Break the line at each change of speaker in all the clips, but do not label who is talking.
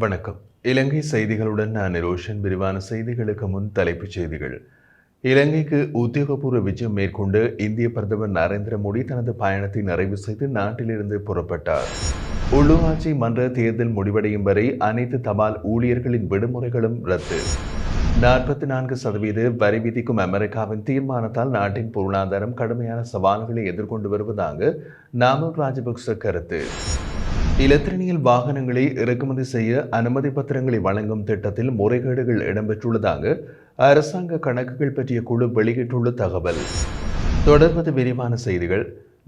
வணக்கம். இலங்கை செய்திகளுடன் நான் ரோஷன். விரிவான செய்திகளுக்கு முன் தலைப்புச் செய்திகள். இலங்கைக்கு உத்தியோகபூர்வ விஜயம் மேற்கொண்டு இந்திய பிரதமர் நரேந்திர மோடி தனது பயணத்தை நிறைவு செய்து நாட்டிலிருந்து புறப்பட்டார். உள்ளூராட்சி மன்ற தேர்தல் முடிவடையும் வரை அனைத்து தபால் ஊழியர்களின் விடுமுறைகளும் ரத்து. 44% வரி விதிக்கும் அமெரிக்காவின் தீர்மானத்தால் நாட்டின் பொருளாதாரம் கடுமையான சவால்களை எதிர்கொண்டு வருவதாக நாமல் ராஜபக்ச கருத்து. இலத்திரனியல் வாகனங்களை இறக்குமதி செய்ய அனுமதி பத்திரங்களை வழங்கும் திட்டத்தில் முறைகேடுகள் இடம்பெற்றுள்ளதாக அரசாங்க கணக்குகள் பற்றிய குழு வெளியிட்டுள்ள தகவல். தொடர்வது விரிவான செய்திகள்.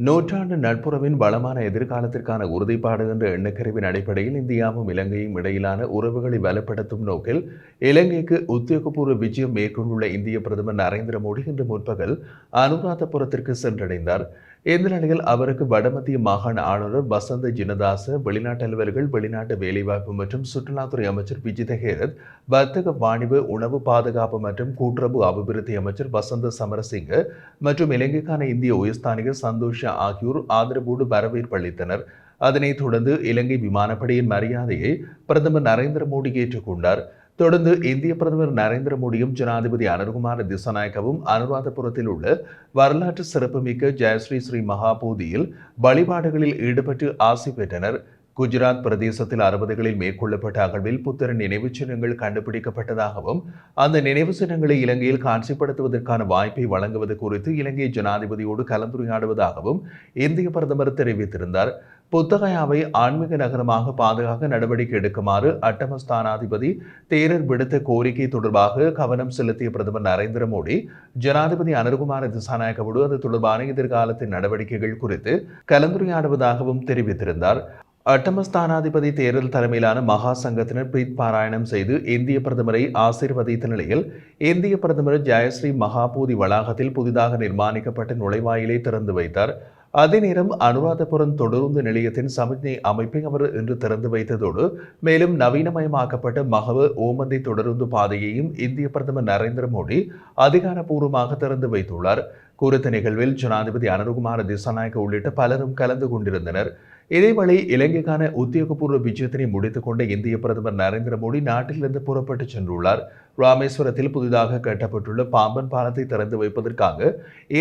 நூற்றாண்டு நட்புறவின் வளமான எதிர்காலத்திற்கான உறுதிப்பாடு என்ற எண்ணக்கருவின் அடிப்படையில் இந்தியாவும் இலங்கையும் இடையிலான உறவுகளை வலுப்படுத்தும் நோக்கில் இலங்கைக்கு உத்தியோகபூர்வ விஜயம் மேற்கொண்டுள்ள இந்திய பிரதமர் நரேந்திர மோடி இன்று முற்பகல் அனுராதபுரத்திற்கு சென்றடைந்தார். இந்த நிலையில் அவருக்கு வடமத்திய மாகாண ஆளுநர் வசந்த ஜினதாச, வெளிநாட்டு அலுவலர்கள், வெளிநாட்டு வேலைவாய்ப்பு மற்றும் சுற்றுலாத்துறை அமைச்சர் விஜித ஹேரத், வர்த்தக வாணிபு, உணவு பாதுகாப்பு மற்றும் கூட்டுறவு அபிவிருத்தி அமைச்சர் வசந்த சமரசிங்க மற்றும் இலங்கைக்கான இந்திய உயர்ஸ்தானிகர் சந்தோஷ ஆகியோர் ஆதரவோடு வரவேற்பு அளித்தனர். அதனைத் தொடர்ந்து இலங்கை விமானப்படையின் மரியாதையை பிரதமர் நரேந்திர மோடி ஏற்றுக்கொண்டார். தொடர்ந்து இந்திய பிரதமர் நரேந்திர மோடியும் ஜனாதிபதி அனுர்குமார திசாநாயக்கவும் அனுராதபுரத்தில் உள்ள வரலாற்று சிறப்புமிக்க ஜெயஸ்ரீ ஸ்ரீ மகாபோதியில் வழிபாடுகளில் ஈடுபட்டு ஆசி பெற்றனர். குஜராத் பிரதேசத்தில் 60களில் மேற்கொள்ளப்பட்ட அகழ்வில் புத்தர நினைவு சின்னங்கள் கண்டுபிடிக்கப்பட்டதாகவும் அந்த நினைவு சின்னங்களை இலங்கையில் காட்சிப்படுத்துவதற்கான வாய்ப்பை வழங்குவது குறித்து இலங்கை ஜனாதிபதியோடு கலந்துரையாடுவதாகவும் இந்திய பிரதமர் தெரிவித்திருந்தார். புத்தகயாவை ஆன்மீக நகரமாக பாதுகாக்க நடவடிக்கை எடுக்குமாறு அட்டமஸ்தானாதிபதி தேரர் விடுத்த கோரிக்கை தொடர்பாக கவனம் செலுத்திய பிரதமர் நரேந்திர மோடி ஜனாதிபதி அனுர்குமார திசாநாயக்கவோடு அது தொடர்பான எதிர்காலத்தின் நடவடிக்கைகள் குறித்து கலந்துரையாடுவதாகவும் தெரிவித்திருந்தார். அட்டமஸ்தானாதிபதி தேரர் தலைமையிலான மகா சங்கத்தினர் பிரீத் பாராயணம் செய்து இந்திய பிரதமரை ஆசீர்வதித்த நிலையில் இந்திய பிரதமர் ஜெயஸ்ரீ மகாபோதி வளாகத்தில் புதிதாக நிர்மாணிக்கப்பட்ட நுழைவாயிலை திறந்து வைத்தார். அதே நேரம் அனுராதபுரம் தொடருந்து நிலையத்தின் சமிக்ஞை அமைப்பை அவர் இன்று திறந்து வைத்ததோடு மேலும் நவீனமயமாக்கப்பட்ட மகவ ஓமந்தை தொடருந்து பாதையையும் இந்திய பிரதமர் நரேந்திர மோடி அதிகாரப்பூர்வமாக திறந்து வைத்துள்ளார். குறித்த நிகழ்வில் ஜனாதிபதி அனுர்குமார திசாநாயக்க உள்ளிட்ட பலரும் கலந்து கொண்டிருந்தனர். இதேவேளை இலங்கைக்கான உத்தியோகபூர்வ விஜயத்தினை முடித்துக் கொண்ட இந்திய பிரதமர் நரேந்திர மோடி நாட்டிலிருந்து புறப்பட்டு சென்றுள்ளார். ராமேஸ்வரத்தில் புதிதாக கட்டப்பட்டுள்ள பாம்பன் பாலத்தை திறந்து வைப்பதற்காக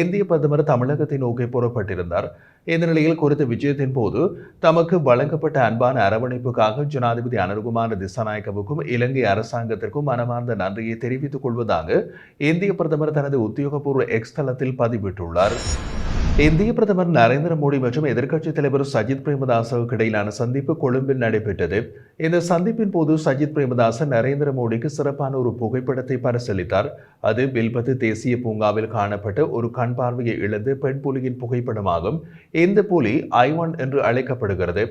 இந்திய பிரதமர் தமிழகத்தை நோக்கி புறப்பட்டிருந்தார். இந்த நிலையில் குறித்த விஜயத்தின் போது தமக்கு வழங்கப்பட்ட அன்பான அரவணைப்புக்காக ஜனாதிபதி அனுர்குமார திசாநாயக்கவுக்கும் இலங்கை அரசாங்கத்திற்கும் மனமார்ந்த நன்றியை தெரிவித்துக் கொள்வதாக இந்திய பிரதமர் தனது உத்தியோகபூர்வ எக்ஸ் தளத்தில் பதிவிட்டுள்ளார். இந்திய பிரதமர் நரேந்திர மோடி மற்றும் எதிர்க்கட்சித் தலைவர் சஜித் பிரேமதாசவுக்கு இடையிலான சந்திப்பு கொழும்பில் நடைபெற்றது. இந்த சந்திப்பின் போது சஜித் பிரேமதாச நரேந்திர மோடிக்கு சிறப்பான ஒரு புகைப்படத்தை பரிசீலித்தார். அது வில்பத்து தேசிய பூங்காவில் காணப்பட்ட ஒரு கண் பார்வையை இழந்த பெண் புலியின் புகைப்படமாகும். இந்த புலி ஐவான் என்று அழைக்கப்படுகிறது.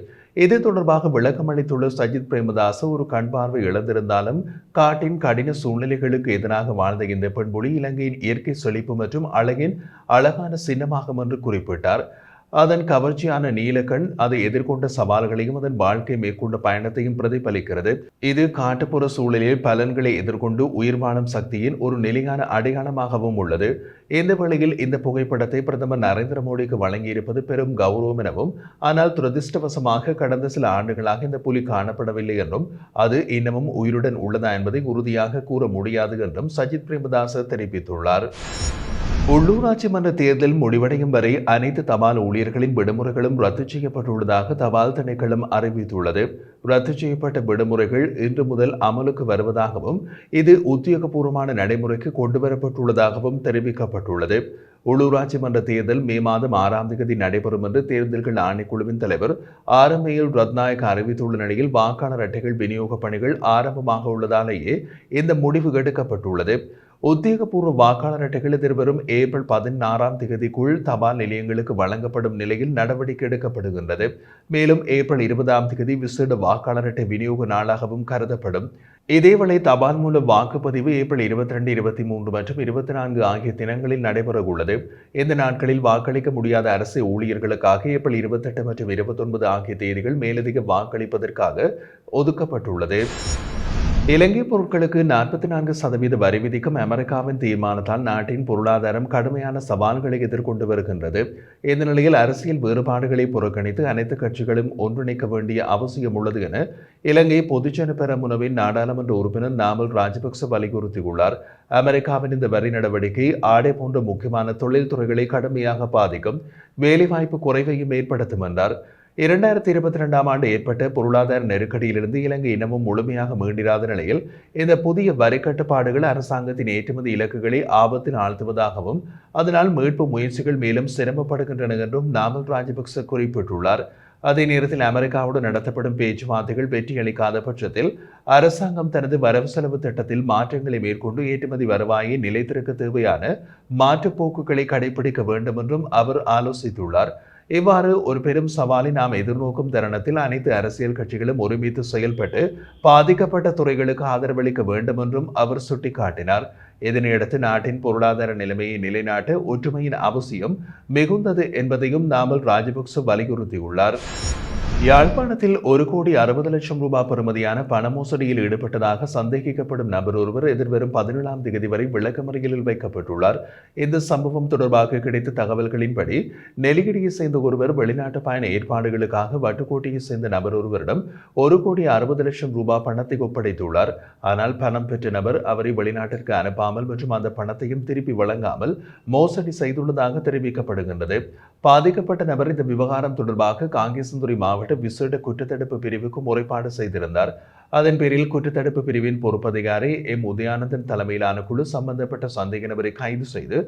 இது தொடர்பாக விளக்கம் அளித்துள்ள சஜித் பிரேமதாச, ஒரு கண் பார்வை இழந்திருந்தாலும் காட்டின் கடின சூழ்நிலைகளுக்கு எதிராக வாழ்ந்த இந்த பெண்புலி இலங்கையின் இயற்கை செழிப்பு மற்றும் அழகின் அழகான சின்னமாகும் என்று குறிப்பிட்டார். அதன் கவர்ச்சியான நீலக்கண் அதை எதிர்கொண்ட சவால்களையும் அதன் வாழ்க்கை மேற்கொண்ட பயணத்தையும் பிரதிபலிக்கிறது. இது காட்டுப்புற சூழலில் பலன்களை எதிர்கொண்டு உயிர் வாழும் சக்தியின் ஒரு நிலையான அடையாளமாகவும் உள்ளது. இந்த வேளையில் இந்த புகைப்படத்தை பிரதமர் நரேந்திர மோடிக்கு வழங்கியிருப்பது பெரும் கௌரவம் எனவும், ஆனால் துரதிருஷ்டவசமாக கடந்த சில ஆண்டுகளாக இந்த புலி காணப்படவில்லை என்றும் அது இன்னமும் உயிருடன் உள்ளதா என்பதை உறுதியாக கூற முடியாது என்றும் சஜித் பிரேமதாச தெரிவித்துள்ளார். உள்ளூராட்சி மன்ற தேர்தல் முடிவடையும் வரை அனைத்து தபால் ஊழியர்களின் விடுமுறைகளும் ரத்து செய்யப்பட்டுள்ளதாக தபால் திணைக்களம் அறிவித்துள்ளது. ரத்து செய்யப்பட்ட விடுமுறைகள் இன்று முதல் அமலுக்கு வருவதாகவும் இது உத்தியோகபூர்வமான நடைமுறைக்கு கொண்டுவரப்பட்டுள்ளதாகவும் தெரிவிக்கப்பட்டுள்ளது. உள்ளூராட்சி மன்ற தேர்தல் மே மாதம் 6ஆம் தேதி நடைபெறும் என்று தேர்தல்கள் ஆணைக்குழுவின் தலைவர் ஆரம்பையில் ரத்நாயக் அறிவித்துள்ள நிலையில் வாக்காளர் அட்டைகள் விநியோக பணிகள் ஆரம்பமாக உள்ளதாலேயே இந்த முடிவு எடுக்கப்பட்டுள்ளது. உத்தியோகபூர்வ வாக்காளர் அட்டைகள் எதிர்வரும் ஏப்ரல் 16ஆம் தேதிக்குள் தபால் நிலையங்களுக்கு வழங்கப்படும் நிலையில் நடவடிக்கை எடுக்கப்படுகின்றது. மேலும் ஏப்ரல் 20ஆம் தேதி விசேட வாக்காளர் அட்டை விநியோக நாளாகவும் கருதப்படும். இதேவேளை தபால் மூல வாக்குப்பதிவு ஏப்ரல் 22, 23 மற்றும் 24 ஆகிய தினங்களில் நடைபெற உள்ளது. இந்த நாட்களில் வாக்களிக்க முடியாத அரசு ஊழியர்களுக்காக ஏப்ரல் 28 மற்றும் 29 ஆகிய தேதிகள் மேலதிக வாக்களிப்பதற்காக ஒதுக்கப்பட்டுள்ளது. இலங்கை பொருட்களுக்கு 44% வரி விதிக்கும் அமெரிக்காவின் தீர்மானத்தால் நாட்டின் பொருளாதாரம் கடுமையான சவால்களை எதிர்கொண்டு வருகின்றது. இந்த நிலையில் அரசியல் வேறுபாடுகளை புறக்கணித்து அனைத்து கட்சிகளும் ஒன்றிணைக்க வேண்டிய அவசியம் உள்ளது என இலங்கை பொதுஜன பெரமுனவின் நாடாளுமன்ற உறுப்பினர் நாமல் ராஜபக்ச வலியுறுத்தியுள்ளார். அமெரிக்காவின் இந்த வரி நடவடிக்கை ஆடை போன்ற முக்கியமான தொழில்துறைகளை கடுமையாக பாதிக்கும், வேலைவாய்ப்பு குறைவையும் ஏற்படுத்தும் என்றார். 2022ஆம் ஆண்டு ஏற்பட்ட பொருளாதார நெருக்கடியிலிருந்து இலங்கை இன்னமும் முழுமையாக மீண்டிராத நிலையில் இந்த புதிய வரி கட்டுப்பாடுகள் அரசாங்கத்தின் ஏற்றுமதி இலக்குகளை ஆபத்தில் ஆழ்த்துவதாகவும் அதனால் மீட்பு முயற்சிகள் மேலும் சிரமப்படுகின்றன என்றும் நாமல் ராஜபக்ச குறிப்பிட்டுள்ளார். அதே நேரத்தில் அமெரிக்காவுடன் நடத்தப்படும் பேச்சுவார்த்தைகள் வெற்றியளிக்காத பட்சத்தில் அரசாங்கம் தனது வரவு செலவு திட்டத்தில் மாற்றங்களை மேற்கொண்டு ஏற்றுமதி வருவாயை நிலைத்திருக்க தேவையான மாற்றுப்போக்குகளை கடைபிடிக்க வேண்டும் என்றும் அவர் ஆலோசித்துள்ளார். இவ்வாறு ஒரு பெரும் சவாலை நாம் எதிர்நோக்கும் தருணத்தில் அனைத்து அரசியல் கட்சிகளும் ஒருமித்து செயல்பட்டு பாதிக்கப்பட்ட துறைகளுக்கு ஆதரவளிக்க வேண்டும் என்றும் அவர் சுட்டிக்காட்டினார். இதனையடுத்து நாட்டின் பொருளாதார நிலைமையை நிலைநாட்ட ஒற்றுமையின் அவசியம் மிகுந்தது என்பதையும் நாமல் ராஜபக்ச வலியுறுத்தியுள்ளார். யாழ்ப்பாணத்தில் 1,60,00,000 ரூபாய் பெறுமதியான பண மோசடியில் ஈடுபட்டதாக சந்தேகிக்கப்படும் நபர் ஒருவர் எதிர்வரும் 17ஆம் தேதி வரை விளக்கமறியலில் வைக்கப்பட்டுள்ளார். இந்த சம்பவம் தொடர்பாக கிடைத்த தகவல்களின்படி நெல்லியடியை சேர்ந்த ஒருவர் வெளிநாட்டு பயண ஏற்பாடுகளுக்காக வட்டுக்கோட்டையை சேர்ந்த நபர் ஒருவரிடம் 1,60,00,000 ரூபாய் பணத்தை ஒப்படைத்துள்ளார். ஆனால் பணம் பெற்ற நபர் அவரை வெளிநாட்டிற்கு அனுப்பாமல் மற்றும் அந்த பணத்தையும் திருப்பி வழங்காமல் மோசடி செய்துள்ளதாக தெரிவிக்கப்படுகின்றது. பாதிக்கப்பட்ட நபர் இந்த விவகாரம் தொடர்பாக காங்கேசன்துறை மாவட்ட விசேட குற்றத்தடுப்பு பிரிவுக்கு முறைப்பாடு செய்திருந்தார். அதன் பேரில் குற்றத்தடுப்பு பிரிவின் பொறுப்பதிகாரி எம் உதயானந்தன் தலைமையிலான குழு சம்பந்தப்பட்ட சந்தேக நபரை கைது செய்து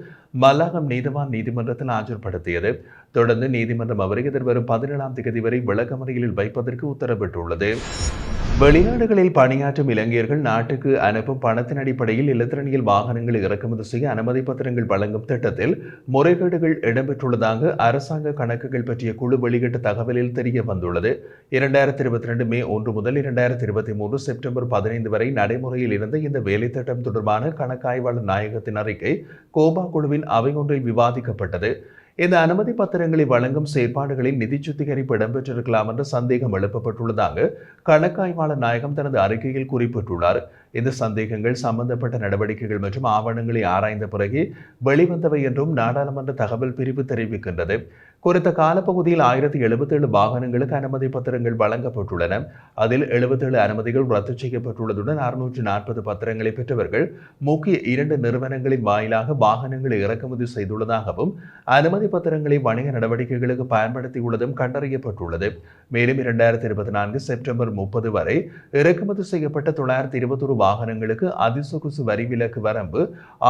மல்லாகம் நீதவான் நீதிமன்றத்தில் ஆஜர்படுத்தியது. தொடர்ந்து நீதிமன்றம் அவரை எதிர்வரும் 17ஆம் தேதி வரை விளக்கமறியலில் வைப்பதற்கு உத்தரவிட்டுள்ளது. வெளிநாடுகளில் பணியாற்றும் இலங்கையர்கள் நாட்டுக்கு அனுப்பும் பணத்தின் அடிப்படையில் இலத்திரனியல் வாகனங்களை இறக்குமதி செய்ய அனுமதி பத்திரங்கள் வழங்கும் திட்டத்தில் முறைகேடுகள் இடம்பெற்றுள்ளதாக அரசாங்க கணக்குகள் பற்றிய குழு வெளியிட்ட தகவலில் தெரிய வந்துள்ளது. 2022 மே 1 முதல் 2023 செப்டம்பர் 15 வரை நடைமுறையில் இருந்த இந்த வேலை திட்டம் தொடர்பான கணக்காய்வாளர் நாயகத்தின் அறிக்கை கோபா குழுவின் அவை ஒன்றில் விவாதிக்கப்பட்டது. இந்த அனுமதி பத்திரங்களை வழங்கும் செயற்பாடுகளில் நிதி சுத்திகரிப்பு இடம்பெற்றிருக்கலாம் என்ற சந்தேகம் எழுப்பப்பட்டுள்ளதாக கணக்காய்வாளர் நாயகம் தனது அறிக்கையில் குறிப்பிட்டுள்ளார். இந்த சந்தேகங்கள் சம்பந்தப்பட்ட நடவடிக்கைகள் மற்றும் ஆவணங்களை ஆராய்ந்த பிறகு வெளிவந்தவை என்றும் நாடாளுமன்ற தகவல் பிரிவு தெரிவிக்கின்றது. குறித்த காலப்பகுதியில் 1077 வாகனங்களுக்கு அனுமதி பத்திரங்கள் வழங்கப்பட்டுள்ளன. அதில் 77 அனுமதிகள் ரத்து செய்யப்பட்டுள்ளதுடன் 640 பத்திரங்களை பெற்றவர்கள் முக்கிய 2 நிறுவனங்களின் வாயிலாக வாகனங்களை இறக்குமதி செய்துள்ளதாகவும் அனுமதி பத்திரங்களை வணிக நடவடிக்கைகளுக்கு பயன்படுத்தியுள்ளதும் கண்டறியப்பட்டுள்ளது. மேலும் 2024 செப்டம்பர் 30 வரை இறக்குமதி செய்யப்பட்ட 921 வாகனங்களுக்கு அதிசொகுசு வரி விலக்கு வரம்பு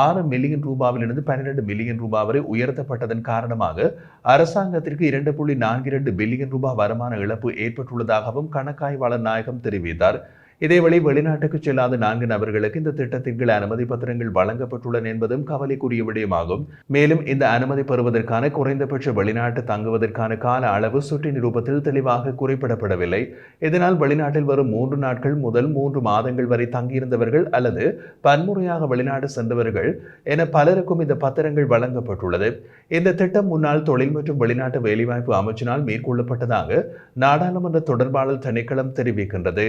6 மில்லியன் ரூபாவிலிருந்து 12 மில்லியன் ரூபாய் வரை உயர்த்தப்பட்டதன் காரணமாக அரசாங்கத்திற்கு 2.42 பில்லியன் ரூபாய் வருமான இழப்பு ஏற்பட்டுள்ளதாகவும் கணக்காய்வாளர் நாயகம் தெரிவித்தார். இதேவேளை வெளிநாட்டுக்கு செல்லாத 4 நபர்களுக்கு இந்த திட்டத்தின் கீழ் அனுமதி பத்திரங்கள் வழங்கப்பட்டுள்ளன என்பதும் கவலைக்குரிய விடயமாகும். மேலும் இந்த அனுமதி பெறுவதற்கான குறைந்தபட்ச வெளிநாட்டு தங்குவதற்கான கால அளவு சுற்றி நிரூபத்தில் தெளிவாக குறிப்பிடப்படவில்லை. இதனால் வெளிநாட்டில் வரும் 3 நாட்கள் முதல் 3 மாதங்கள் வரை தங்கியிருந்தவர்கள் அல்லது பன்முறையாக வெளிநாடு சென்றவர்கள் என பலருக்கும் இந்த பத்திரங்கள் வழங்கப்பட்டுள்ளது. இந்த திட்டம் முன்னாள் தொழில் மற்றும் வெளிநாட்டு வேலைவாய்ப்பு அமைச்சினால் மேற்கொள்ளப்பட்டதாக நாடாளுமன்ற தொடர்பாளர் திணைக்களம் தெரிவிக்கின்றது.